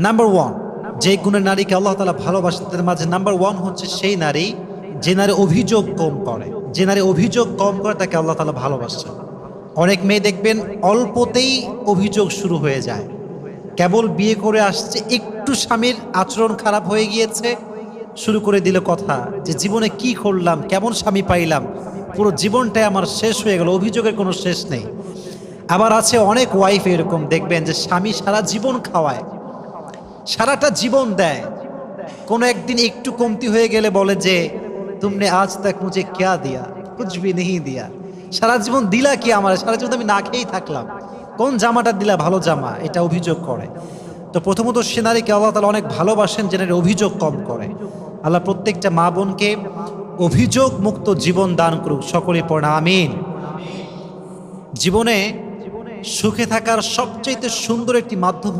Number one, যে গুণের নারীকে আল্লাহ তাআলা ভালোবাসেন তাদের মাঝে নাম্বার ওয়ান হচ্ছে সেই নারী যে নারী অভিযোগ কম করে। যে নারী অভিযোগ কম করে তাকে আল্লাহ তাআলা ভালোবাসেন। অনেক মেয়ে দেখবেন অল্পতেই অভিযোগ শুরু হয়ে যায়। কেবল বিয়ে করে আসছে, একটু স্বামীর আচরণ খারাপ হয়ে গিয়েছে, শুরু করে দিল কথা যে জীবনে কি করলাম, কেমন স্বামী পাইলাম, পুরো জীবনটাই আমার শেষ হয়ে গেল। অভিযোগের কোনো শেষ নেই। আবার আছে অনেক ওয়াইফ এরকম দেখবেন যে স্বামী সারা জীবন খাওয়ায়, সারাটা জীবন দেয়, কোনো একদিন একটু কমতি হয়ে গেলে বলে যে তুমনে আজ তক মুঝে ক্যা দিয়া, কুছ ভি নেহি দিয়া। সারা জীবন দিলা কি আমার, সারা জীবন আমি না খেয়েই থাকলাম, কোন জামাটা দিলা ভালো জামা, এটা অভিযোগ করে। তো প্রথমত সে নারীকে আল্লাহ তাআলা অনেক ভালোবাসেন যে নারী অভিযোগ কম করে। আল্লাহ প্রত্যেকটা মা বোনকে অভিযোগ মুক্ত জীবন দান করুক, সকলে পড়া আমিন। জীবনে সুখে থাকার সবচেয়ে সুন্দর একটি মাধ্যম